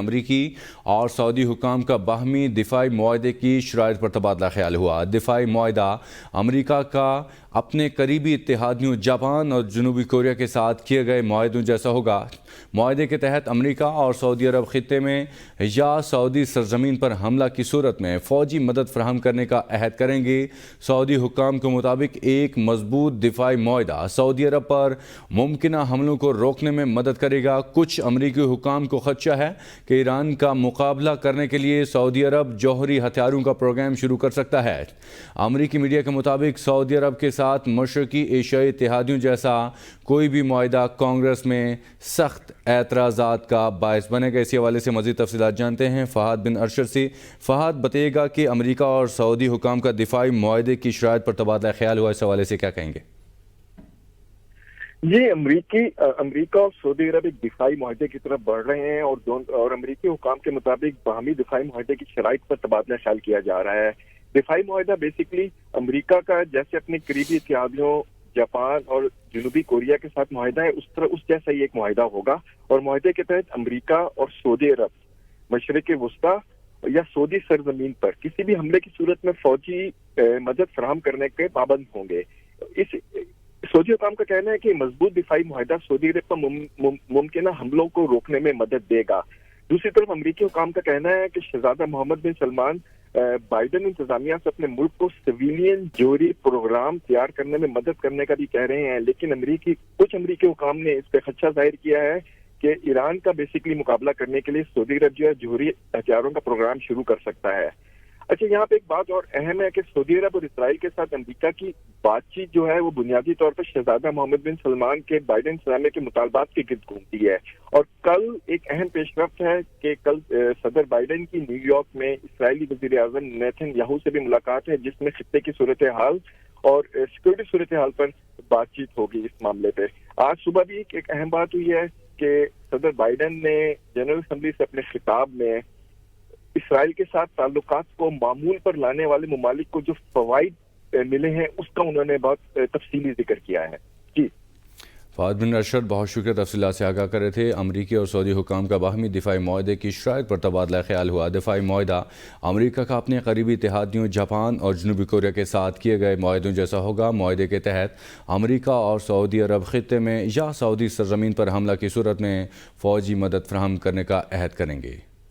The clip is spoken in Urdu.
امریکی اور سعودی حکام کا باہمی دفاعی معاہدے کی شرائط پر تبادلہ خیال ہوا۔ دفاعی معاہدہ امریکہ کا اپنے قریبی اتحادیوں جاپان اور جنوبی کوریا کے ساتھ کیے گئے معاہدوں جیسا ہوگا۔ معاہدے کے تحت امریکہ اور سعودی عرب خطے میں یا سعودی سرزمین پر حملہ کی صورت میں فوجی مدد فراہم کرنے کا عہد کریں گے۔ سعودی حکام کے مطابق ایک مضبوط دفاعی معاہدہ سعودی عرب پر ممکنہ حملوں کو روکنے میں مدد کرے گا۔ کچھ امریکی حکام کو خدشہ ہے کہ ایران کا مقابلہ کرنے کے لیے سعودی عرب جوہری ہتھیاروں کا پروگرام شروع کر سکتا ہے۔ امریکی میڈیا کے مطابق سعودی عرب کے ساتھ مشرقی ایشیائی اتحادیوں جیسا کوئی بھی معاہدہ کانگریس میں سخت اعتراضات کا باعث بنے گا۔ اسی حوالے سے مزید تفصیلات جانتے ہیں فہد بن ارشد سے۔ فہد، بتائیے گا کہ امریکہ اور سعودی حکام کا دفاعی معاہدے کی شرائط پر تبادلہ خیال ہوا، اس حوالے سے کیا کہیں گے؟ جی، امریکہ اور سعودی عرب ایک دفاعی معاہدے کی طرف بڑھ رہے ہیں اور امریکی حکام کے مطابق باہمی دفاعی معاہدے کی شرائط پر تبادلہ خیال کیا جا رہا ہے۔ دفاعی معاہدہ بیسیکلی امریکہ کا جیسے اپنے قریبی اتحادیوں جاپان اور جنوبی کوریا کے ساتھ معاہدہ ہے، اس جیسا ہی ایک معاہدہ ہوگا، اور معاہدے کے تحت امریکہ اور سعودی عرب مشرق وسطیٰ یا سعودی سرزمین پر کسی بھی حملے کی صورت میں فوجی مدد فراہم کرنے کے پابند ہوں گے۔ سعودی حکام کا کہنا ہے کہ مضبوط دفاعی معاہدہ سعودی عرب پر ممکنہ حملوں کو روکنے میں مدد دے گا۔ دوسری طرف امریکی حکام کا کہنا ہے کہ شہزادہ محمد بن سلمان بائیڈن انتظامیہ سے اپنے ملک کو سویلین جوہری پروگرام تیار کرنے میں مدد کرنے کا بھی کہہ رہے ہیں، لیکن کچھ امریکی حکام نے اس پہ خدشہ ظاہر کیا ہے کہ ایران کا بیسیکلی مقابلہ کرنے کے لیے سعودی عرب جو ہے جوہری ہتھیاروں کا پروگرام شروع کر سکتا ہے۔ اچھا، یہاں پہ ایک بات اور اہم ہے کہ سعودی عرب اور اسرائیل کے ساتھ امریکہ کی بات چیت جو ہے وہ بنیادی طور پر شہزادہ محمد بن سلمان کے بائیڈن انتظامیہ کے مطالبات کے گرد گھومتی ہے، اور کل ایک اہم پیش رفت ہے کہ کل صدر بائیڈن کی نیو یارک میں اسرائیلی وزیر اعظم نیتن یاہو سے بھی ملاقات ہے، جس میں خطے کی صورتحال اور سیکورٹی صورتحال پر بات چیت ہوگی۔ اس معاملے پہ آج صبح بھی ایک اہم بات ہوئی ہے کہ صدر بائیڈن نے جنرل اسمبلی سے اپنے خطاب میں اسرائیل کے ساتھ تعلقات کو معمول پر لانے والے ممالک کو جو فوائد ملے ہیں اس کا انہوں نے بہت تفصیلی ذکر کیا ہے۔ جی فہد بن ارشد، بہت شکریہ، تفصیلات سے آگاہ کر رہے تھے۔ امریکی اور سعودی حکام کا باہمی دفاعی معاہدے کی شرائط پر تبادلہ خیال ہوا۔ دفاعی معاہدہ امریکہ کا اپنے قریبی اتحادیوں جاپان اور جنوبی کوریا کے ساتھ کیے گئے معاہدوں جیسا ہوگا۔ معاہدے کے تحت امریکہ اور سعودی عرب خطے میں یا سعودی سرزمین پر حملہ کی صورت میں فوجی مدد فراہم کرنے کا عہد کریں گے۔